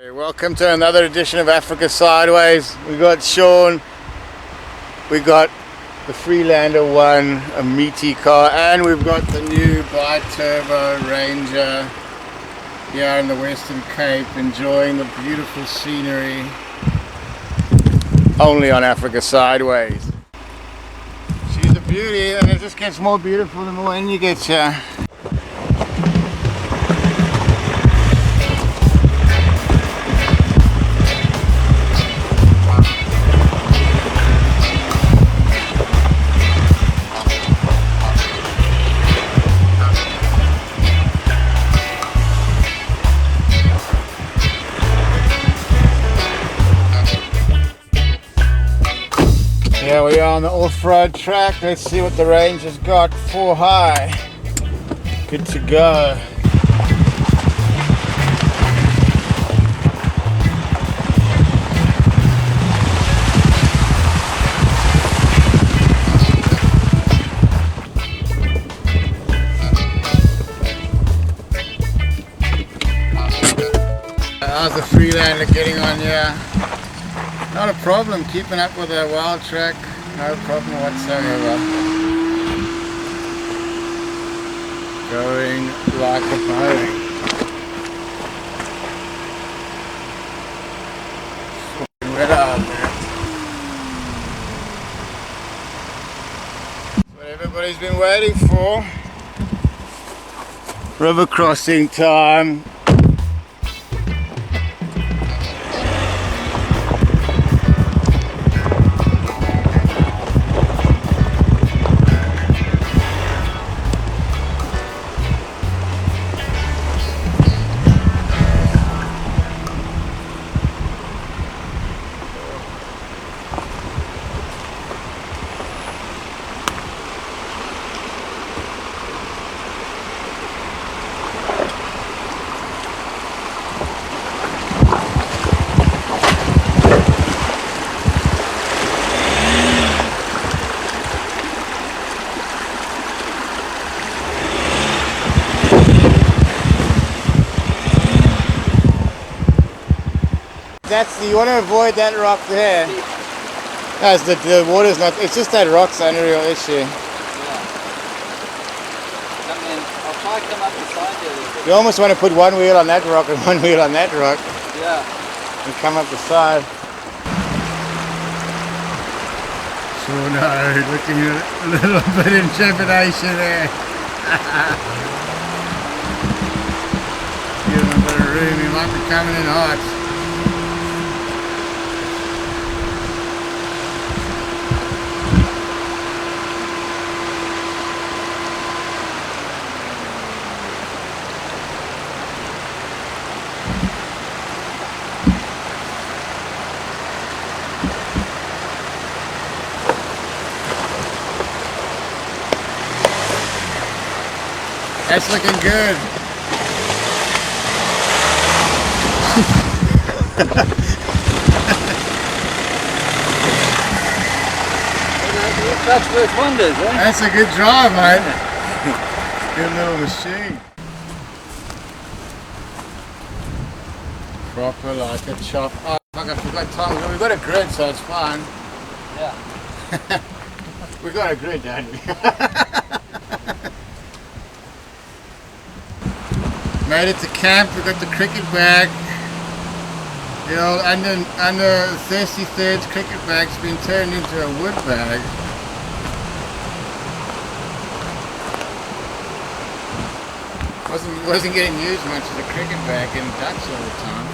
Hey, welcome to another edition of Africa Sideways. We got Sean, we got the Freelander 1, a meaty car, and we've got the new bi-turbo Ranger here in the Western Cape, enjoying the beautiful scenery only on Africa Sideways. She's a beauty, and it just gets more beautiful the more in you get here. Here we are on the off-road track. Let's see what the Ranger's got. 4 high. Good to go. How's the Freelander getting on here? Not a problem, keeping up with our Wildtrak, no problem whatsoever. Going like a boat. Wet out there. That's what everybody's been waiting for. River crossing time. You want to avoid that rock there. As the water's not, it's just that rock's the only real issue. Yeah. I'll try to come up the side there a little bit. You almost want to put one wheel on that rock and one wheel on that rock. Yeah. And come up the side. Shauno looking at a little bit in trepidation there. Give him a bit of room, he might be coming in hot. That's looking good. That's worth wonders, eh? That's a good drive, mate. Good little machine. Proper like a chop. Oh, fuck, I forgot Tom. We've got a grid, so it's fine. Yeah. We got a grid, don't we? Made it to camp. We got the cricket bag. The old under 33rd cricket bag's been turned into a wood bag. Wasn't getting used much as a cricket bag in Dutch all the time.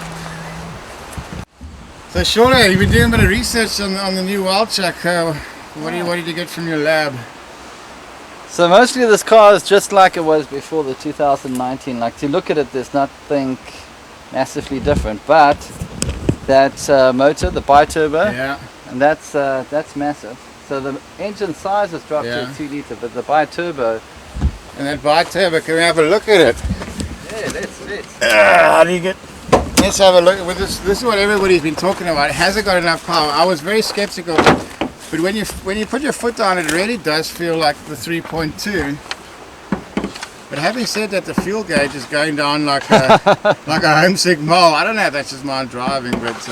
So Shauno, you've been doing a bit of research on the new Wildtrak. What did you get from your lab? So mostly this car is just like it was before the 2019. Like, to look at it, there's nothing massively different, but that motor, the bi-turbo, yeah, and that's massive. So the engine size has dropped to a 2 litre, but the bi-turbo. And that bi-turbo, can we have a look at it? Yeah, let's. How do you get? Let's have a look. With this is what everybody's been talking about. Has it got enough power? I was very skeptical. But when you put your foot on it, it really does feel like the 3.2. But having said that, the fuel gauge is going down like a like a homesick mole. I don't know if that's just mine driving, but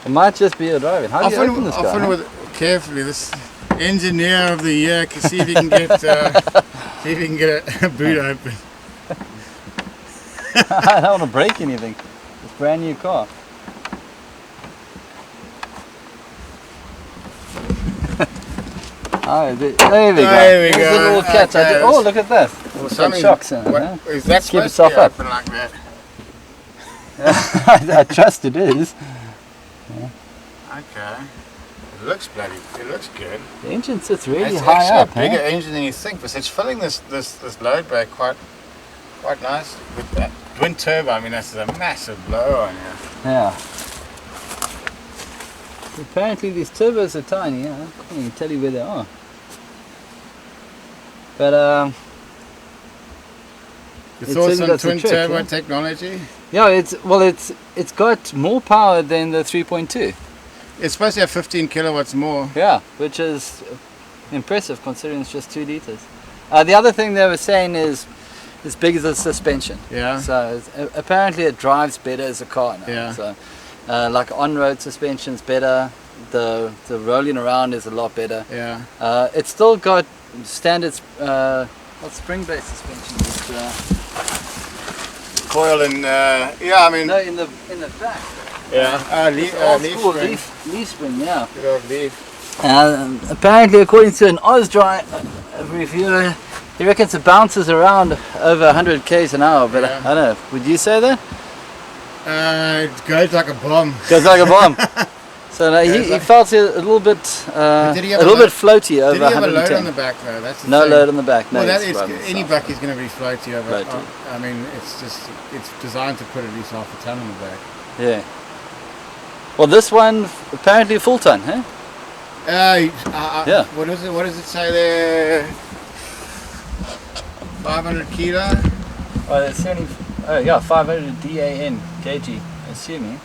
it might just be your driving. How do you open this guy? Often with carefully, this engineer of the year can see if he can get see if he can get a boot open. I don't want to break anything. It's a brand new car. Oh, there we go. There we go. There's a little catch. Okay. Oh, look at that. Some shocks in it. What, Huh? is that Keep supposed to itself be up. open like that? I trust it is. Okay. It looks bloody. It looks good. The engine sits really It's high actually up. a bigger engine than you think, but it's filling this load back quite nice with that twin turbo. I mean, that's a massive blow on you. Yeah. Apparently these turbos are tiny. I can't even tell you where they are. But Your It thoughts says on that's a twin trick, turbo yeah? technology? yeah, it's got more power than the 3.2. It's supposed to have 15 kilowatts more. Yeah, which is impressive considering it's just 2 liters. The other thing they were saying is as big as the suspension. Yeah. So apparently it drives better as a car now. Yeah. So like on-road suspension's better. The rolling around is a lot better. Yeah. It's still got standard spring-based suspension. Coil and yeah, I mean No, in the back. yeah. Leaf Old-school spring. leaf spring, yeah. Good old leaf. Apparently, according to an Ausdry reviewer, he reckons it bounces around over 100 k's an hour. But Yeah. I don't know. Would you say that? It goes like a bomb. Goes like a bomb. So no, he like- felt it a little bit did he have a little a bit floaty over Did he have a load 110. on the back though? That's the No thing. load on the back. No, Well, that it's is driving any itself. back is going to be floaty over. Floaty. I mean, it's designed to put at least half a ton on the back. Yeah. Well, this one apparently full ton, huh? Yeah. What is it? What does it say there? 500 kilo. Oh, it's 70. Oh, yeah, 500 DAN kg, assuming.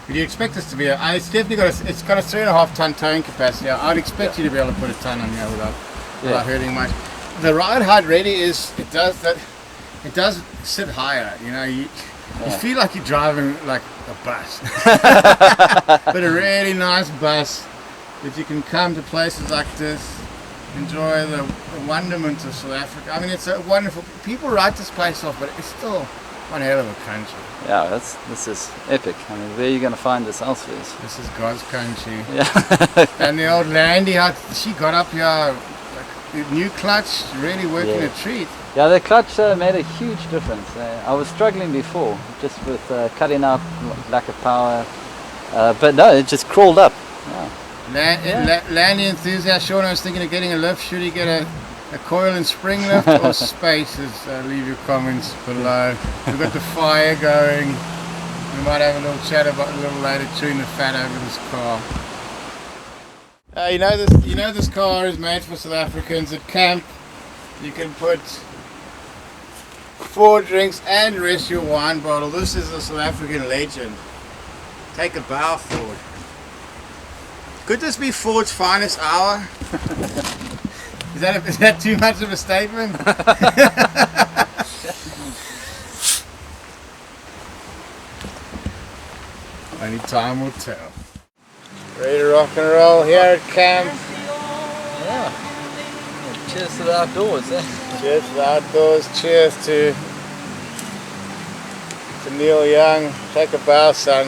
Would you expect this to be it's definitely got it's got a 3.5 ton towing capacity. I'd expect you to be able to put a ton on here without hurting much. The ride height really is, it does sit higher, you know, you feel like you're driving like a bus. But a really nice bus that you can come to places like this, enjoy the wonderment of South Africa. I mean, it's a wonderful, people write this place off, but it's still one hell of a country. Yeah, this is epic. I mean, where are you going to find this elsewhere? This is God's country. Yeah. And the old Landy, she got up here, like, the new clutch, really working a treat. Yeah, the clutch made a huge difference. I was struggling before, just with cutting out lack of power, but no, it just crawled up. Yeah. Landy enthusiast Shauno was thinking of getting a lift. Should he get a coil and spring lift or spaces? Leave your comments below. We've got the fire going. We might have a little chat about a little later, chewing the fat over this car. You know this car is made for South Africans. At camp, you can put 4 drinks and rest your wine bottle. This is a South African legend. Take a bow, Ford. Could this be Ford's finest hour? Is that too much of a statement? Only time will tell. Ready to rock and roll here at camp. Yeah. Cheers to the outdoors, eh? Cheers to the outdoors. Cheers to Neil Young. Take a bow, son.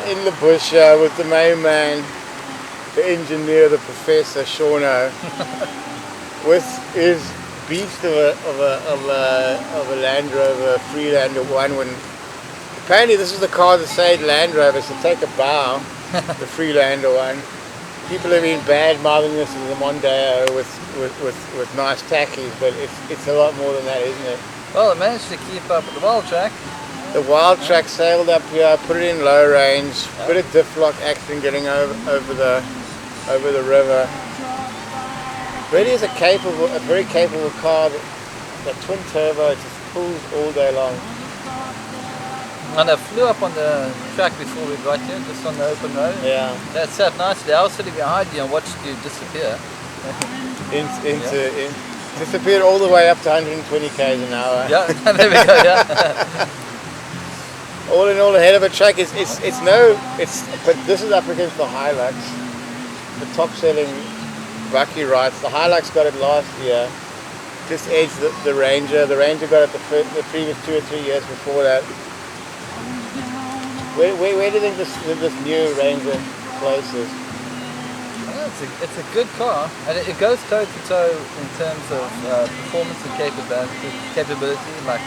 In the bush with the main man, the engineer, the professor, Shauno, with his beast of a Land Rover Freelander 1. When apparently this is the car that saved Land Rovers, so take a bow, the Freelander 1. People have been bad mouthing this as a Mondeo with nice tackies, but it's a lot more than that, isn't it? Well, it managed to keep up with the Wildtrak. The Wildtrak sailed up here, put it in low range, bit of diff lock action getting over the river. Really is a very capable car. The twin turbo just pulls all day long. And I flew up on the track before we got here, just on the open road. Yeah. That sat nicely. I was sitting behind you and watched you disappear. disappeared all the way up to 120 k's an hour. Yeah, there we go. Yeah. All in all, a hell of a track. But this is up against the Hilux, the top-selling bucky rights. The Hilux got it last year, just edged the Ranger. The Ranger got it the previous 2 or 3 years before that. Where do you think this new Ranger places? It's a good car, and it goes toe to toe in terms of performance and capability, like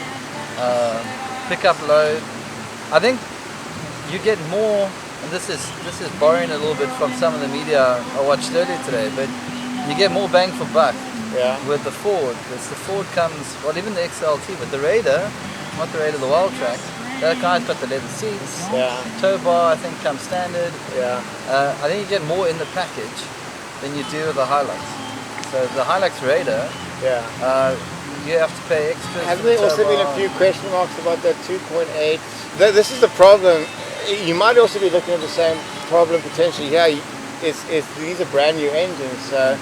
pickup load. I think you get more, and this is borrowing a little bit from some of the media I watched earlier today, but you get more bang for buck with the Ford. Because the Ford comes, well, even the XLT, but the Raider, not the Raider, the Wildtrak. That guy's got the leather seats. Yeah. Tow bar, I think, comes standard. Yeah. I think you get more in the package than you do with the Hilux. So the Hilux Raider, you have to pay extra. Have there also been a few question marks about that 2.8? This is the problem. You might also be looking at the same problem potentially here. These are brand new engines, so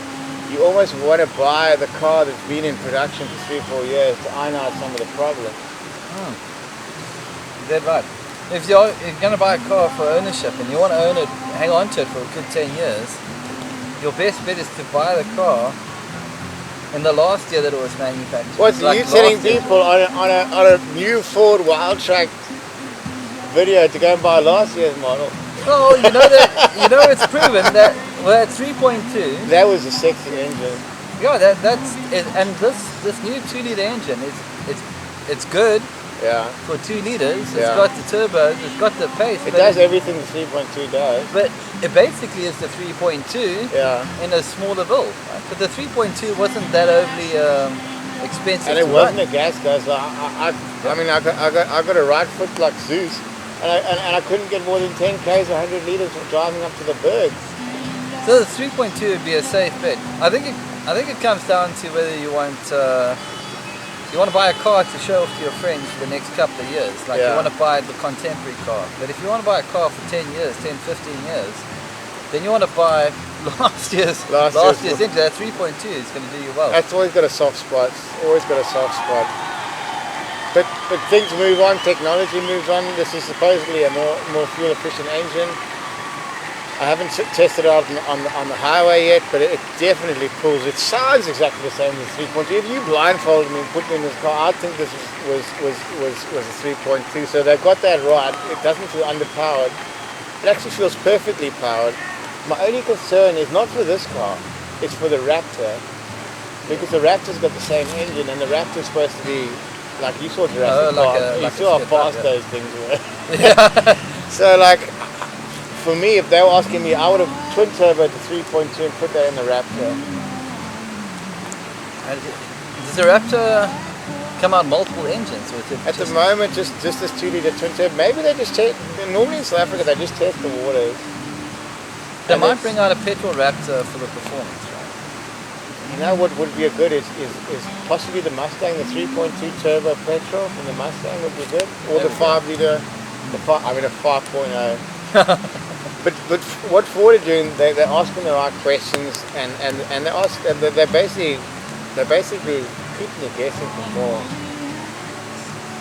you almost want to buy the car that's been in production for 3-4 years to iron out some of the problems. Dead right. If you're going to buy a car for ownership and you want to own it, hang on to it for a good 10 years, your best bet is to buy the car in the last year that it was manufactured. What's you telling people on a new Ford Wildtrak video to go and buy last year's model? Well, it's proven that at 3.2. That was a sexy engine. Yeah, that's it, and this new 2-liter engine it's good. Yeah. For 2 liters, it's got the turbo, it's got the pace. It does everything the 3.2 does. But it basically is the 3.2 in a smaller build. Right? But the 3.2 wasn't that overly expensive. And it wasn't a gas guzzler. I got a right foot like Zeus, and I couldn't get more than 10 k's, 100 liters from driving up to the Berg. So the 3.2 would be a safe bet. I think it comes down to whether you want. You want to buy a car to show off to your friends for the next couple of years. Like you want to buy the contemporary car. But if you want to buy a car for 10 years, 10, 15 years, then you want to buy last year's engine. That 3.2 is going to do you well. That's always got a soft spot. Always got a soft spot. But things move on, technology moves on. This is supposedly a more fuel efficient engine. I haven't tested it out on the highway yet, but it definitely pulls. It sounds exactly the same as 3.2. If you blindfolded me and put me in this car, I'd think this was a 3.2. So they've got that right. It doesn't feel underpowered. It actually feels perfectly powered. My only concern is not for this car, it's for the Raptor. Because the Raptor's got the same engine, and the Raptor's supposed to be, like you saw Jurassic Park, you saw how fast those things were. So like, for me, if they were asking me, I would have twin turbo to 3.2 and put that in the Raptor. Does the Raptor come out multiple engines? Or at the moment, just this 2-liter twin turbo. Maybe they just test. Normally in South Africa, they just test the waters. They might bring out a petrol Raptor for the performance, right? You know what would be a good is possibly the Mustang, the 3.2 turbo petrol from the Mustang would be good, or the 5-liter, a 5.0. But what Ford are doing, they're asking the right questions, and they're basically keeping you guessing for more,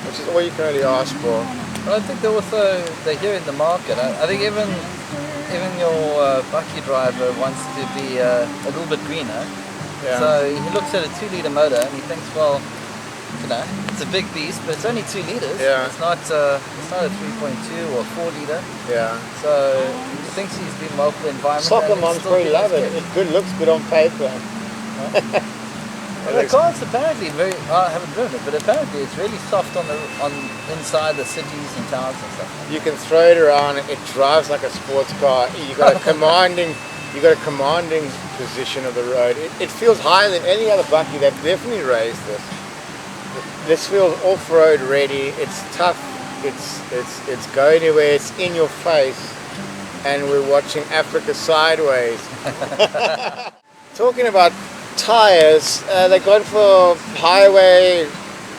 which is all you can really ask for. But I think they're here in the market. I think even your bucky driver wants to be a little bit greener. Yeah. So he looks at a 2-liter motor and he thinks, well, it's a big beast, but it's only 2 liters. Yeah. It's not a 3.2 or 4-liter. Yeah. So he thinks he's been well for the environment. Soccer moms probably love it. It looks good on paper. The car's apparently I haven't driven it, but apparently it's really soft on inside the cities and towns and stuff. You can throw it around. It drives like a sports car. You got a commanding position of the road. It feels higher than any other bucky. They've definitely raised this. This feels off-road ready. It's tough. It's go anywhere. It's in your face, and we're watching Africa sideways. Talking about tires, they're going for highway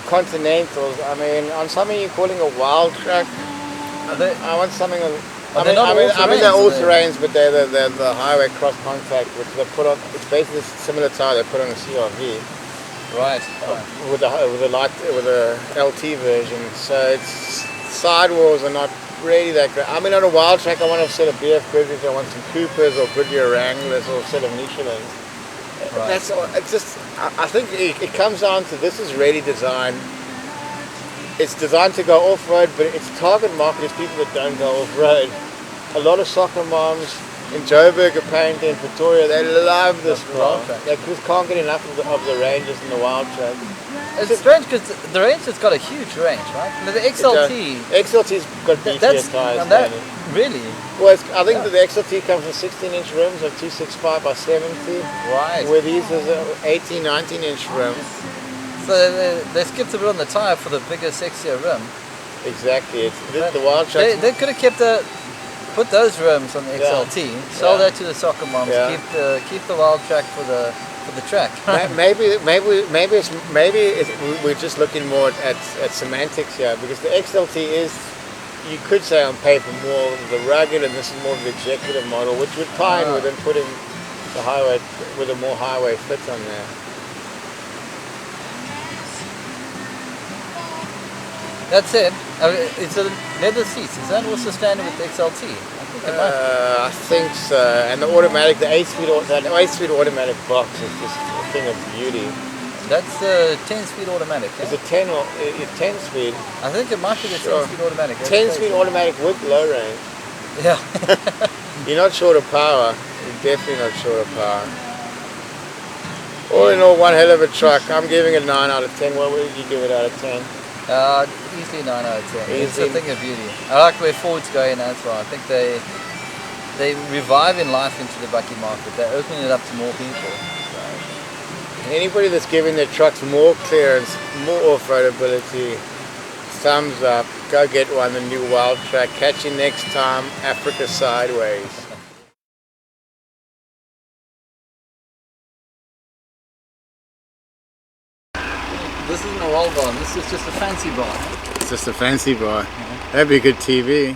Continentals. I mean, on something you're calling a Wildtrak. I want something. they're all terrains, but they're the highway cross contact, which they put on. It's basically a similar tire they put on a CRV. Right. With a LT version, so its sidewalls are not really that great. I mean, on a wild track, I want a set of BF Goodrich, I want some Coopers or Goodyear Wranglers or a set of Michelins. Right. That's all. It's just, I think it comes down to this is really designed. It's designed to go off road, but its target market is people that don't go off road. A lot of soccer moms in Joburg, apparently in Pretoria, they love this car. They just can't get enough of the Rangers and the Wildtrak. It's strange because the Ranger's got a huge range, right? Now the XLT. XLT's got beefier tyres. Really? Well, I think that the XLT comes in 16-inch rims of 265 by 70. Right. Where these is 18, 19-inch rims. So they skipped a bit on the tyre for the bigger, sexier rim. Exactly. It's the Wildtrak. They could have put those rims on the XLT, sell that to the soccer moms, keep the Wildtrak for the track. maybe we're just looking more at semantics here, because the XLT is, you could say on paper, more of the rugged, and this is more of the executive model, which would tie in with them putting the highway with a more highway fit on there. That's it. It's a leather seats. Is that also standard with the XLT? I think so. And the automatic, the 8-speed automatic box is just a thing of beauty. That's the 10-speed automatic. Is it 10 or 10-speed? I think it might be the 10-speed automatic. 10-speed automatic with low range. Yeah. You're not short of power. You're definitely not short of power. All in all, one hell of a truck. I'm giving it 9 out of 10. What would you give it out of 10? Easily 9 out of 10. It's a thing of beauty. I like where Ford's going as well. I think they reviving life into the bucky market. They're opening it up to more people. So. Anybody that's giving their trucks more clearance, more off-road ability, thumbs up. Go get one, the new Wildtrak. Catch you next time, Africa Sideways. This isn't a roll bar, this is just a fancy bar. It's just a fancy bar. That'd be good TV.